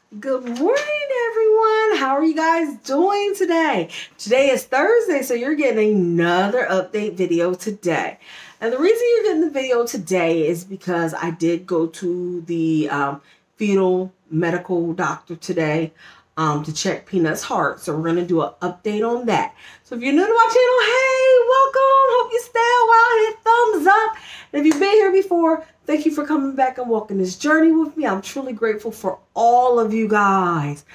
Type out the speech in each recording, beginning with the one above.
Good morning, everyone. How are you guys doing today? Today is Thursday, so you're getting another update video today. And the reason you're getting the video today is because I did go to the fetal medical doctor today to check Peanut's heart. So we're going to do an update on that. So if you're new to my channel, hey, welcome. Hope you stay a while. Hit thumbs up. And if you've been here before, thank you for coming back and walking this journey with me. I'm truly grateful for all of you guys.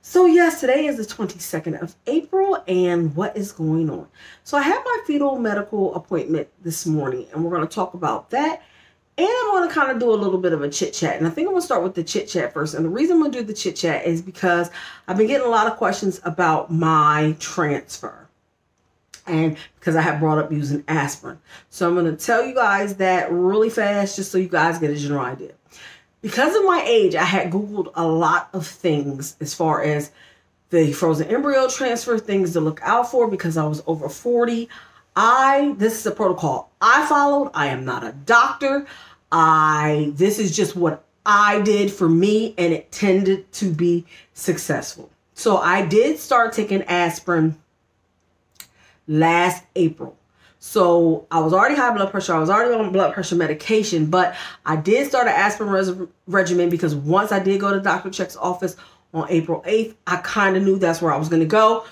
So yes, today is the 22nd of April, and what is going on? So I had my fetal medical appointment this morning, and we're going to talk about that. And I'm going to kind of do a little bit of a chit chat. And I think I'm going to start with the chit chat first. And the reason I'm going to do the chit chat is because I've been getting a lot of questions about my transfer. And because I have brought up using aspirin. So I'm going to tell you guys that really fast, just so you guys get a general idea. Because of my age, I had Googled a lot of things as far as the frozen embryo transfer, things to look out for because I was over 40. This is a protocol I followed. I am not a doctor. This is just what I did for me, and it tended to be successful. So I did start taking aspirin last April. So I was already high blood pressure. I was already on blood pressure medication, but I did start an aspirin regimen because once I did go to Dr. Check's office on April 8th, I kind of knew that's where I was going to go.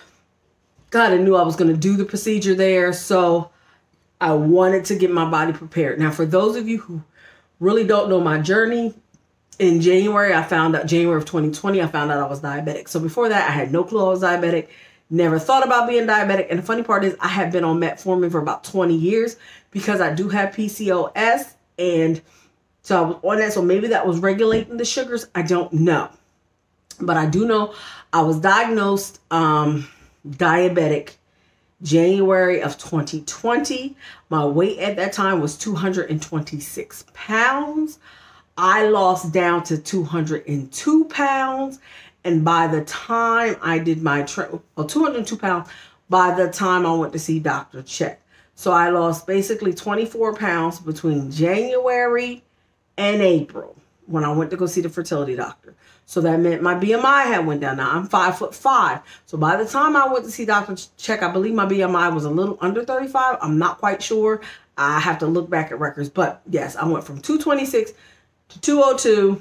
Kind of knew I was going to do the procedure there. So I wanted to get my body prepared. Now, for those of you who really don't know my journey, in January, January of 2020, I found out I was diabetic. So before that, I had no clue I was diabetic. Never thought about being diabetic. And the funny part is I have been on metformin for about 20 years because I do have PCOS. And so I was on that. So maybe that was regulating the sugars. I don't know. But I do know I was diagnosed diabetic January of 2020. My weight at that time was 226 pounds. I lost down to 202 pounds. And by the time I did my 202 pounds, by the time I went to see Dr. Check. So I lost basically 24 pounds between January and April when I went to go see the fertility doctor. So that meant my BMI had went down. Now I'm 5'5". So by the time I went to see Dr. Check, I believe my BMI was a little under 35. I'm not quite sure. I have to look back at records. But yes, I went from 226 to 202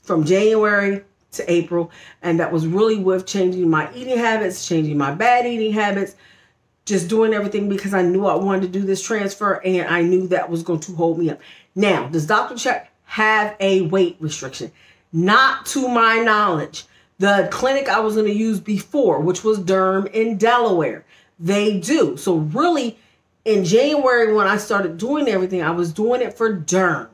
from January to April, and that was really with changing my eating habits, changing my bad eating habits, just doing everything because I knew I wanted to do this transfer, and I knew that was going to hold me up. Now, does Dr. Check have a weight restriction? Not to my knowledge. The clinic I was going to use before, which was Durham in Delaware, they do. So really, in January when I started doing everything, I was doing it for Durham.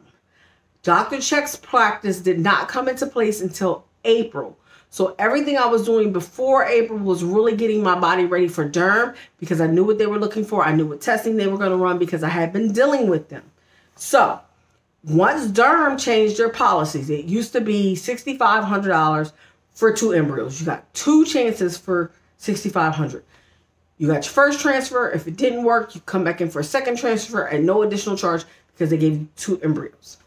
Dr. Check's practice did not come into place until April. So everything I was doing before April was really getting my body ready for Durham because I knew what they were looking for. I knew what testing they were going to run because I had been dealing with them. So once Durham changed their policies, it used to be $6,500 for 2 embryos. You got 2 chances for $6,500. You got your first transfer. If it didn't work, you come back in for a second transfer at no additional charge because they gave you 2 embryos.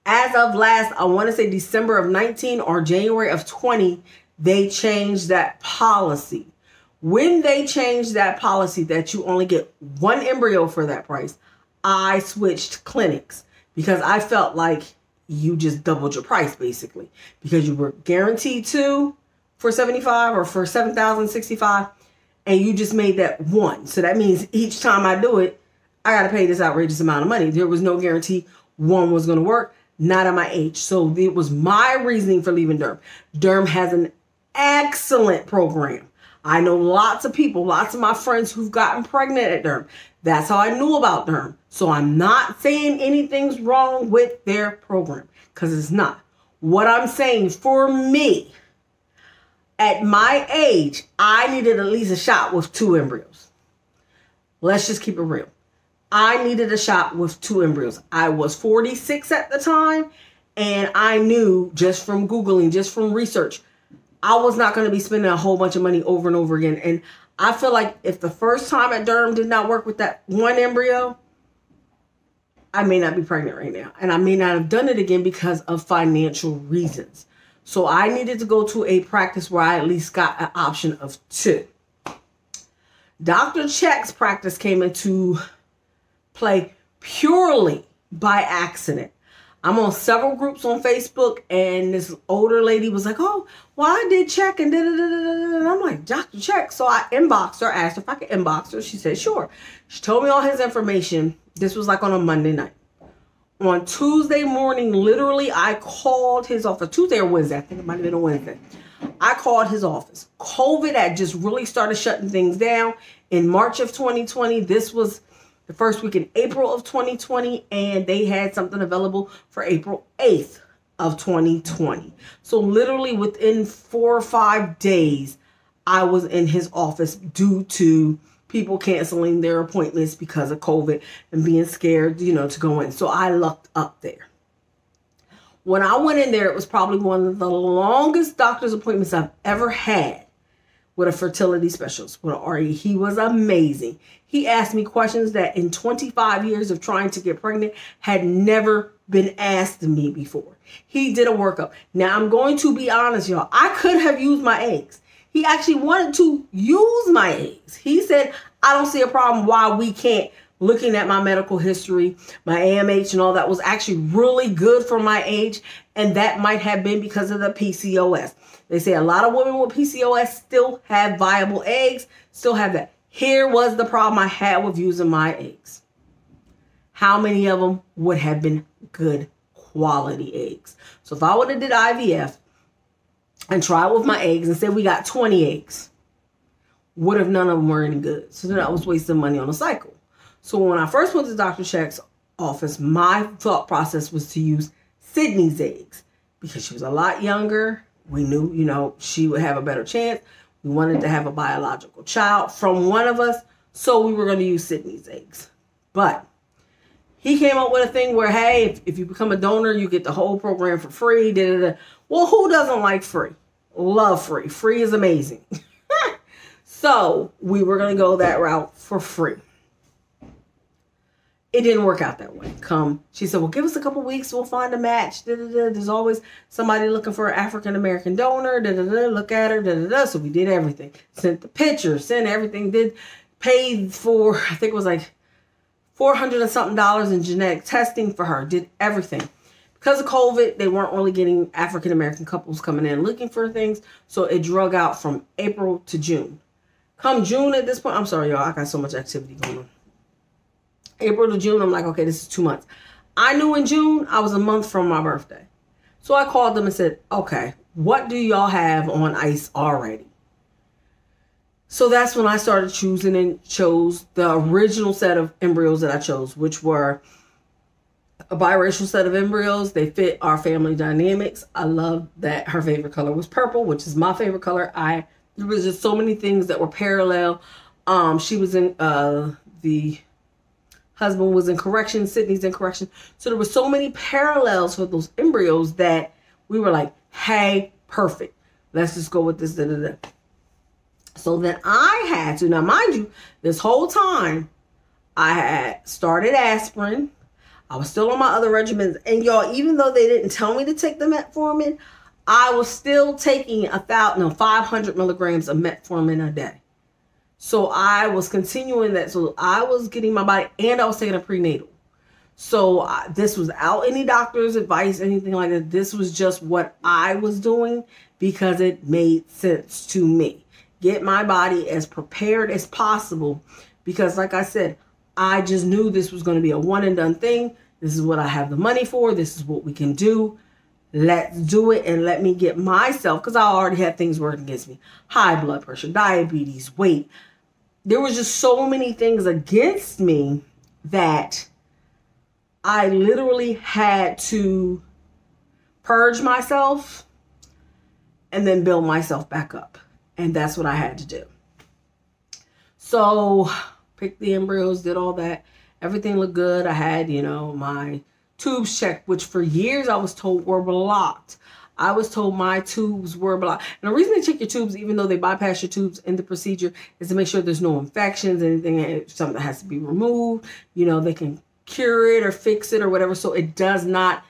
As of last, I want to say December of 19 or January of 20, they changed that policy. When they changed that policy that you only get 1 embryo for that price, I switched clinics because I felt like you just doubled your price basically because you were guaranteed 2 for $75 or for $7,065 and you just made that 1. So that means each time I do it, I got to pay this outrageous amount of money. There was no guarantee 1 was going to work. Not at my age. So it was my reasoning for leaving Durham. Durham has an excellent program. I know lots of people, lots of my friends who've gotten pregnant at Durham. That's how I knew about Durham. So I'm not saying anything's wrong with their program because it's not. What I'm saying for me, at my age, I needed at least a shot with 2 embryos. Let's just keep it real. I needed a shot with 2 embryos. I was 46 at the time, and I knew just from Googling, just from research, I was not going to be spending a whole bunch of money over and over again. And I feel like if the first time at Durham did not work with that 1 embryo, I may not be pregnant right now. And I may not have done it again because of financial reasons. So I needed to go to a practice where I at least got an option of 2. Dr. Check's practice came into play purely by accident. I'm on several groups on Facebook, and this older lady was like, oh, well, I did Check, and da-da-da-da-da. And I'm like, Dr. Check. So I inboxed her, asked her if I could inbox her. She said, sure. She told me all his information. This was like on a Monday night. On Tuesday morning, literally, I called his office. Tuesday or Wednesday. I think it might have been a Wednesday. I called his office. COVID had just really started shutting things down in March of 2020. This was the first week in April of 2020, and they had something available for April 8th of 2020. So literally within 4 or 5 days, I was in his office due to people canceling their appointments because of COVID and being scared, to go in. So I lucked up there. When I went in there, it was probably one of the longest doctor's appointments I've ever had with a fertility specialist, with an RE. He was amazing. He asked me questions that in 25 years of trying to get pregnant had never been asked of me before. He did a workup. Now, I'm going to be honest, y'all. I could have used my eggs. He actually wanted to use my eggs. He said, I don't see a problem why we can't. Looking at my medical history, my AMH and all that was actually really good for my age. And that might have been because of the PCOS. They say a lot of women with PCOS still have viable eggs, still have that. Here was the problem I had with using my eggs. How many of them would have been good quality eggs? So if I would have did IVF and tried with my eggs and said we got 20 eggs, what if none of them were any good? So then I was wasting money on a cycle. So when I first went to Dr. Check's office, my thought process was to use Sydney's eggs because she was a lot younger. We knew, she would have a better chance. We wanted to have a biological child from one of us, so we were going to use Sydney's eggs. But he came up with a thing where, hey, if you become a donor, you get the whole program for free. Well, who doesn't like free? Love free. Free is amazing. So we were going to go that route for free. It didn't work out that way. She said, well, give us a couple weeks. We'll find a match. There's always somebody looking for an African-American donor. Look at her. So we did everything. Sent the picture, sent everything. Paid for, I think it was like $400 and something in genetic testing for her. Did everything. Because of COVID, they weren't really getting African-American couples coming in looking for things. So it drug out from April to June. Come June at this point, I'm sorry, y'all. I got so much activity going on. April to June, I'm like, okay, this is 2 months. I knew in June I was a month from my birthday. So I called them and said, okay, what do y'all have on ice already? So that's when I started choosing and chose the original set of embryos that I chose, which were a biracial set of embryos. They fit our family dynamics. I love that her favorite color was purple, which is my favorite color. There was just so many things that were parallel. She was in the husband was in correction. Sydney's in correction. So there were so many parallels for those embryos that we were like, hey, perfect. Let's just go with this. So then I had to, now mind you, this whole time I had started aspirin. I was still on my other regimens. And y'all, even though they didn't tell me to take the metformin, I was still taking 500 milligrams of metformin a day. So I was continuing that. So I was getting my body, and I was taking a prenatal. So this was without any doctor's advice, anything like that. This was just what I was doing because it made sense to me. Get my body as prepared as possible because, like I said, I just knew this was going to be a one and done thing. This is what I have the money for. This is what we can do. Let's do it and let me get myself, because I already had things working against me. High blood pressure, diabetes, weight. There was just so many things against me that I literally had to purge myself and then build myself back up. And that's what I had to do. So picked the embryos, did all that. Everything looked good. I had, my tubes checked, which for years I was told were blocked. I was told my tubes were blocked. And the reason they check your tubes, even though they bypass your tubes in the procedure, is to make sure there's no infections, anything, something that has to be removed. They can cure it or fix it or whatever. So it does not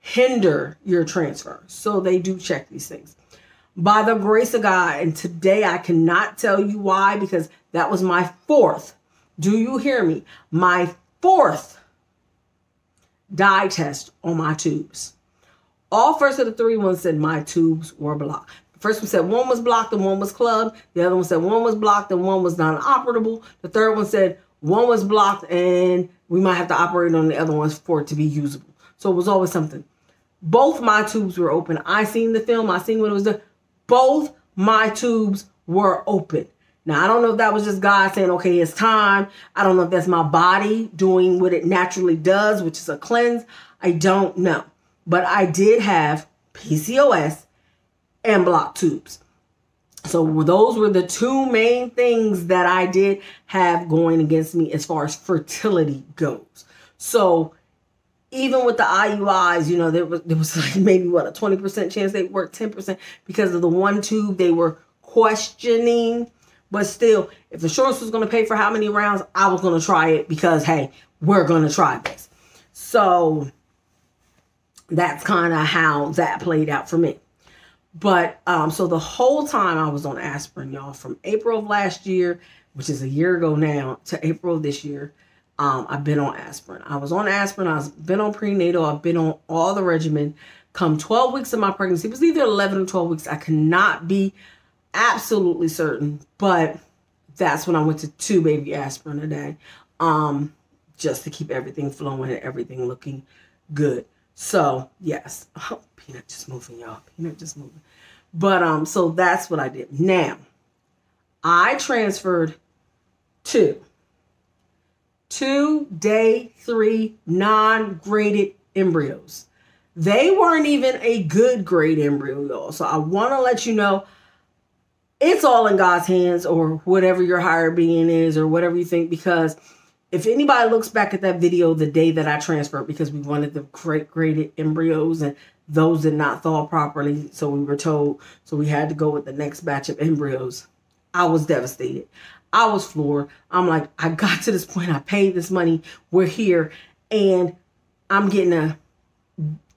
hinder your transfer. So they do check these things. By the grace of God, and today I cannot tell you why, because that was my fourth. Do you hear me? My fourth dye test on my tubes. All first of the three ones said my tubes were blocked. The first one said one was blocked and one was clubbed. The other one said one was blocked and one was non-operable. The third one said one was blocked and we might have to operate on the other ones for it to be usable. So it was always something. Both my tubes were open. I seen the film. I seen what it was doing. Both my tubes were open. Now, I don't know if that was just God saying, okay, it's time. I don't know if that's my body doing what it naturally does, which is a cleanse. I don't know. But I did have PCOS and blocked tubes. So those were the two main things that I did have going against me as far as fertility goes. So even with the IUIs, you know, there was like maybe what, a 20% chance they worked, 10% because of the one tube they were questioning. But still, if insurance was going to pay for how many rounds, I was going to try it because, hey, we're going to try this. So that's kind of how that played out for me. But so the whole time I was on aspirin, y'all, from April of last year, which is a year ago now, to April of this year, I've been on aspirin. I was on aspirin. I've been on prenatal. I've been on all the regimen. Come 12 weeks of my pregnancy, it was either 11 or 12 weeks. I cannot be absolutely certain, but that's when I went to 2 baby aspirin a day, just to keep everything flowing and everything looking good. So yes, oh, Peanut just moving, y'all. Peanut just moving. But so that's what I did. Now, I transferred to 2 day 3 non-graded embryos. They weren't even a good grade embryo, y'all. So I want to let you know, it's all in God's hands, or whatever your higher being is, or whatever you think, because if anybody looks back at that video the day that I transferred, because we wanted the graded embryos and those did not thaw properly, so we were told, so we had to go with the next batch of embryos. I was devastated. I was floored. I'm like, I got to this point. I paid this money. We're here, and I'm getting a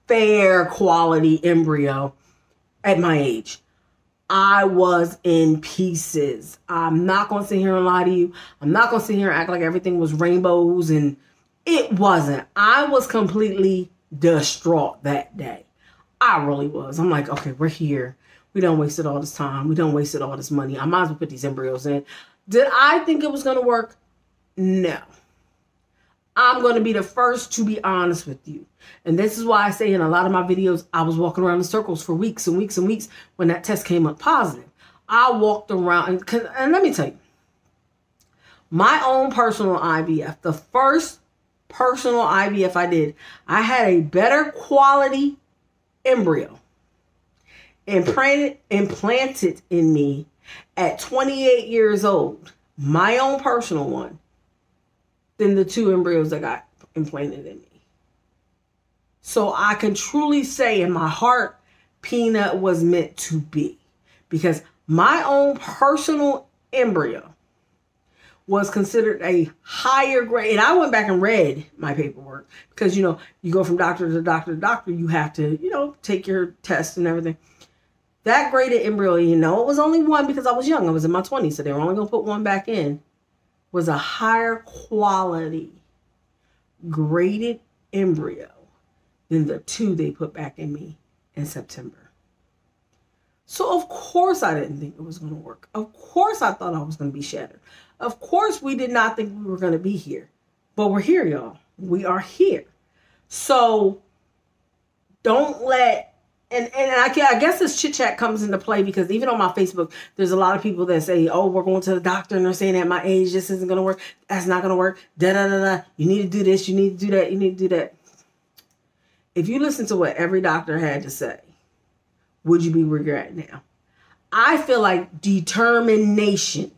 fair quality embryo at my age. I was in pieces. I'm not going to sit here and lie to you. I'm not going to sit here and act like everything was rainbows, and it wasn't. I was completely distraught that day. I really was. I'm like, okay, we're here. We done wasted all this time. We done wasted all this money. I might as well put these embryos in. Did I think it was going to work? No. I'm going to be the first to be honest with you. And this is why I say in a lot of my videos, I was walking around in circles for weeks and weeks and weeks when that test came up positive. I walked around, and let me tell you, my own personal IVF, the first personal IVF I did, I had a better quality embryo implanted in me at 28 years old, my own personal one, than the 2 embryos that got implanted in me. So I can truly say in my heart, Peanut was meant to be, because my own personal embryo was considered a higher grade. And I went back and read my paperwork because, you know, you go from doctor to doctor to doctor. You have to, you know, take your tests and everything. That graded embryo, you know, it was only one because I was young. I was in my 20s, so they were only going to put one back in, was a higher quality graded embryo than the 2 they put back in me in September. So of course I didn't think it was going to work. Of course I thought I was going to be shattered. Of course we did not think we were going to be here. But we're here, y'all. We are here. So don't let, and I guess this chit chat comes into play because even on my Facebook, there's a lot of people that say, oh, we're going to the doctor and they're saying at my age, this isn't going to work. That's not going to work. Da-da-da-da. You need to do this. You need to do that. You need to do that. If you listen to what every doctor had to say, would you be regretting now? I feel like determination,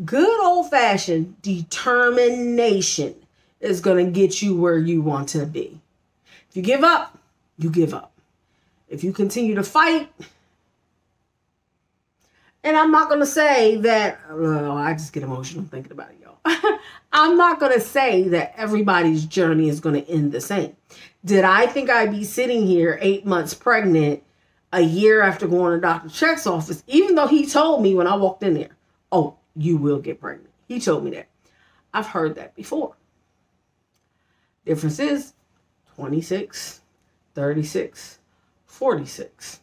good old-fashioned determination, is going to get you where you want to be. If you give up, you give up. If you continue to fight, And I'm not going to say that, I just get emotional thinking about it, y'all. I'm not going to say that everybody's journey is going to end the same. Did I think I'd be sitting here 8 months pregnant a year after going to Dr. Check's office, even though he told me when I walked in there, oh, you will get pregnant. He told me that. I've heard that before. Difference is 26, 36, 46.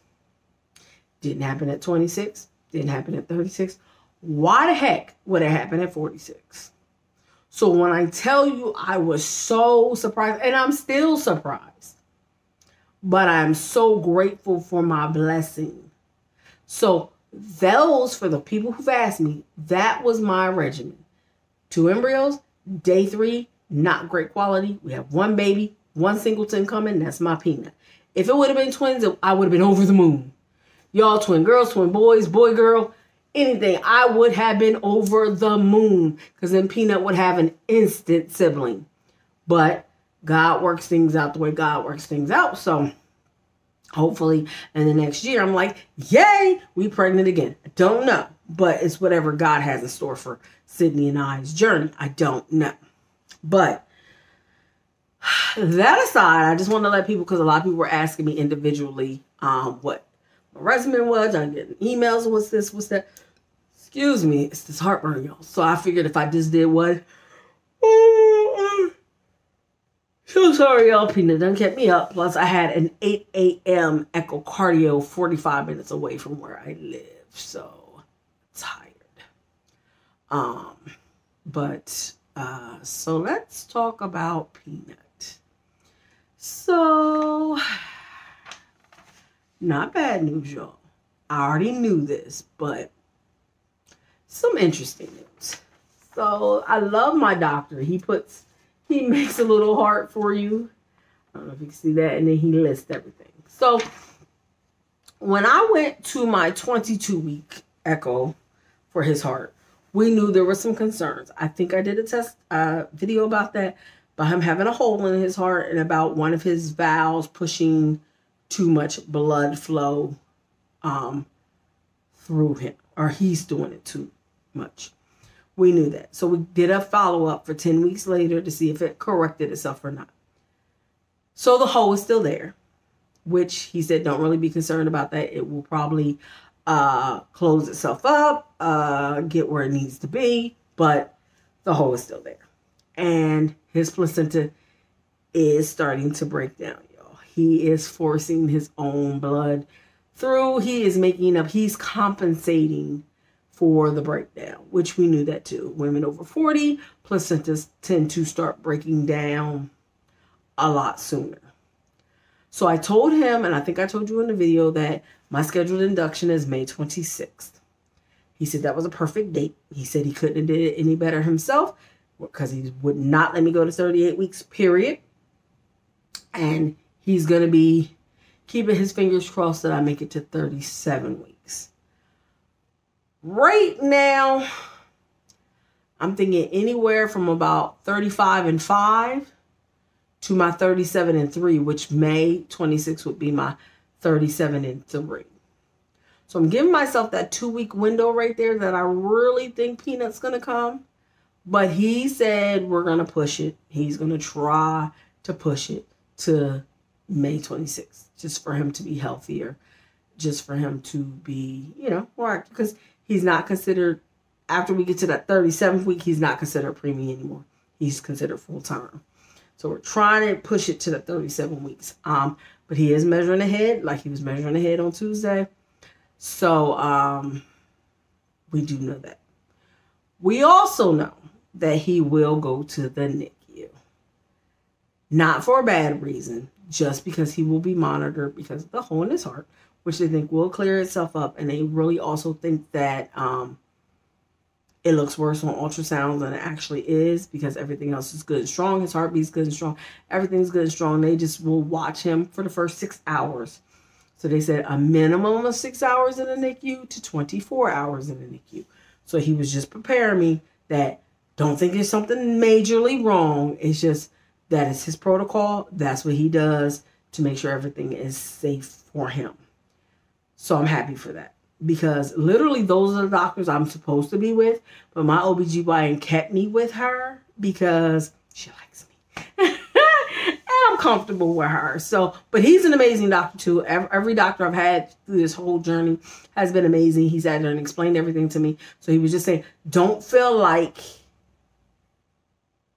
Didn't happen at 26. Didn't happen at 36. Why the heck would it happen at 46? So when I tell you I was so surprised, and I'm still surprised, but I'm so grateful for my blessing. So those, for the people who've asked me, that was my regimen. 2 embryos, day 3, not great quality. We have 1 baby, 1 singleton coming. That's my peanut. If it would have been twins, I would have been over the moon. Y'all, twin girls, twin boys, boy, girl, anything. I would have been over the moon because then Peanut would have an instant sibling. But God works things out the way God works things out. So hopefully in the next year, I'm like, yay, we pregnant again. I don't know. But it's whatever God has in store for Sydney and I's journey. I don't know. But that aside, I just want to let people, because a lot of people were asking me individually what my regimen was. I'm getting emails. What's this? What's that? Excuse me. It's this heartburn, y'all. So I figured if I just did one. So sorry, y'all. Peanut done kept me up. Plus, I had an 8 a.m. echocardio 45 minutes away from where I live. So tired. So let's talk about Peanut. So, not bad news, y'all. I already knew this, but some interesting news. So, I love my doctor. He makes a little heart for you. I don't know if you can see that. And then he lists everything. So, when I went to my 22-week echo for his heart, we knew there were some concerns. I think I did a test video about that, about him having a hole in his heart and about one of his valves pushing too much blood flow through him, or he's doing it too much. We knew that. So we did a follow-up for 10 weeks later to see if it corrected itself or not. So the hole is still there, which he said don't really be concerned about that. It will probably close itself up, get where it needs to be, but the hole is still there. And his placenta is starting to break down, y'all. He is forcing his own blood through. He is making up, he's compensating for the breakdown, which we knew that too. Women over 40, placentas tend to start breaking down a lot sooner. So I told him, and I think I told you in the video, that my scheduled induction is May 26th. He said that was a perfect date. He said he couldn't have did it any better himself because he would not let me go to 38 weeks, period. And he's going to be keeping his fingers crossed that I make it to 37 weeks. Right now, I'm thinking anywhere from about 35 and 5 to my 37 and 3, which May 26 would be my 37 and 3. So I'm giving myself that 2-week window right there that I really think Peanut's going to come. But he said we're going to push it. He's going to try to push it to May 26th, just for him to be healthier, just for him to be, more, because he's not considered, after we get to that 37th week, he's not considered preemie anymore. He's considered full-time. So we're trying to push it to the 37 weeks. But he is measuring ahead, like he was measuring ahead on Tuesday. So we do know that. We also know that he will go to the NICU. Not for a bad reason, just because he will be monitored because of the hole in his heart, which they think will clear itself up. And they really also think that it looks worse on ultrasound than it actually is because everything else is good and strong. His heartbeat's good and strong. Everything's good and strong. They just will watch him for the first 6 hours. So they said a minimum of 6 hours in the NICU to 24 hours in the NICU. So he was just preparing me that don't think there's something majorly wrong. It's just that it's his protocol. That's what he does to make sure everything is safe for him. So I'm happy for that. because literally those are the doctors I'm supposed to be with. But my OBGYN kept me with her because she likes me. And I'm comfortable with her. So, but he's an amazing doctor too. Every doctor I've had through this whole journey has been amazing. He sat there and explained everything to me. So he was just saying, don't feel like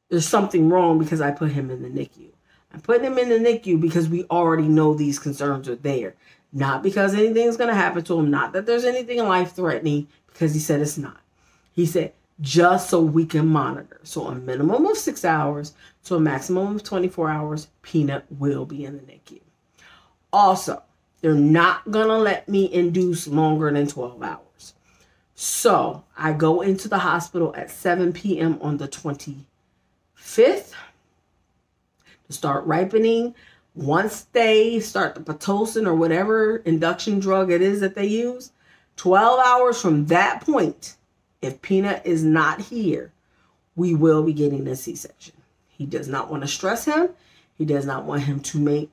there's something wrong because I put him in the NICU. I put him in the NICU because we already know these concerns are there. Not because anything's going to happen to him. Not that there's anything life-threatening, because he said it's not. He said, just so we can monitor. So a minimum of 6 hours to a maximum of 24 hours, Peanut will be in the NICU. Also, they're not going to let me induce longer than 12 hours. So I go into the hospital at 7 p.m. on the 25th to start ripening. Once they start the Pitocin or whatever induction drug it is that they use, 12 hours from that point, if Peanut is not here, we will be getting a C-section. He does not want to stress him. He does not want him to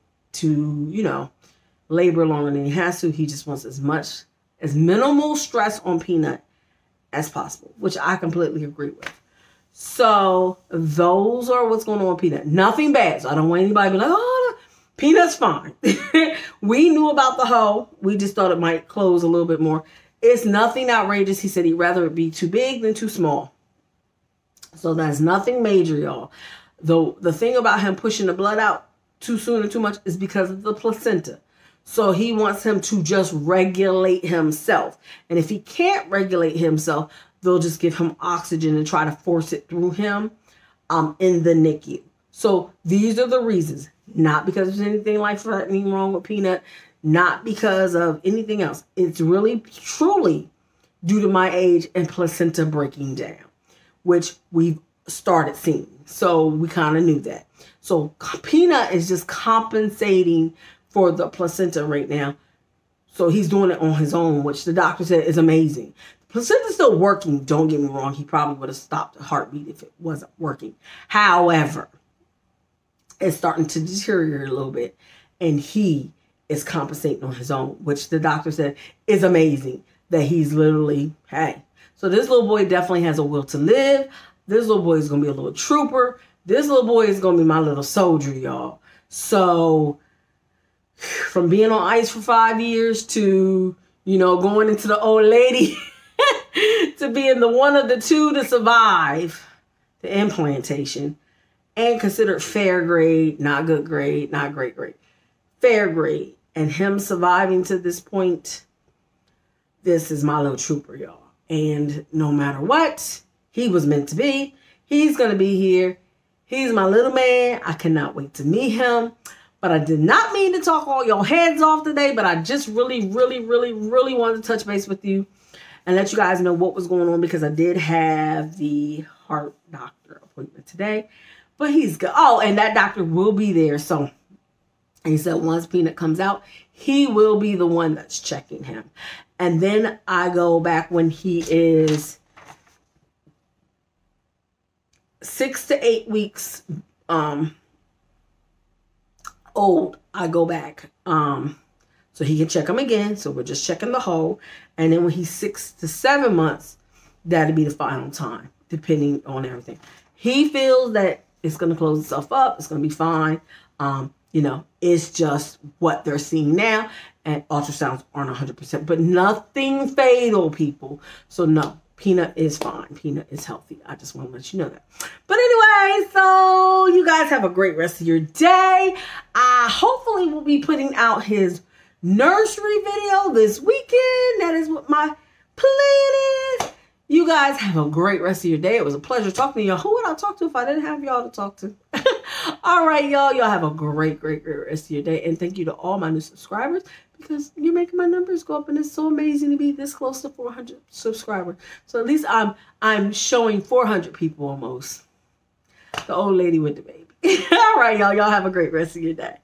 labor longer than he has to. He just wants as minimal stress on Peanut as possible, which I completely agree with. So those are what's going on with Peanut. Nothing bad. So I don't want anybody to be like, oh, no. Peanut's fine. We knew about the hoe. We just thought it might close a little bit more. It's nothing outrageous. He said he'd rather it be too big than too small. So that's nothing major, y'all. Though the thing about him pushing the blood out too soon or too much is because of the placenta. So he wants him to just regulate himself. And if he can't regulate himself, they'll just give him oxygen and try to force it through him in the NICU. So these are the reasons. Not because there's anything life-threatening wrong with Peanut. Not because of anything else. It's really, truly due to my age and placenta breaking down, which we've started seeing. So we kind of knew that. So Peanut is just compensating for the placenta right now. So he's doing it on his own, which the doctor said is amazing. The placenta's still working. Don't get me wrong. He probably would have stopped the heartbeat if it wasn't working. However, it's starting to deteriorate a little bit. And he is compensating on his own, which the doctor said is amazing. That he's literally, hey. So this little boy definitely has a will to live. This little boy is going to be a little trooper. This little boy is going to be my little soldier, y'all. So from being on ice for 5 years to, going into the old lady to being the one of the two to survive the implantation and considered fair grade, not good grade, not great grade, fair grade. And him surviving to this point, this is my little trooper, y'all. And no matter what, he was meant to be. He's going to be here. He's my little man. I cannot wait to meet him. But I did not mean to talk all your heads off today, but I just really, really, really, really wanted to touch base with you and let you guys know what was going on, because I did have the heart doctor appointment today. But he's good. Oh, and that doctor will be there. So he said once Peanut comes out, he will be the one that's checking him. And then I go back when he is 6 to 8 weeks old. I go back so he can check him again. So we're just checking the hole. And then when he's 6 to 7 months, that'll be the final time, depending on everything. He feels that it's going to close itself up. It's going to be fine. It's just what they're seeing now. And ultrasounds aren't 100%, but nothing fatal, people. So no, Peanut is fine. Peanut is healthy. I just want to let you know that. But anyway, so you guys have a great rest of your day. I hopefully will be putting out his nursery video this weekend. That is what my plan is. You guys have a great rest of your day. It was a pleasure talking to y'all. Who would I talk to if I didn't have y'all to talk to? All right, y'all. Y'all have a great, great, great rest of your day. And thank you to all my new subscribers, because you're making my numbers go up, and it's so amazing to be this close to 400 subscribers. So at least I'm showing 400 people almost. The old lady with the baby. All right, y'all. Y'all have a great rest of your day.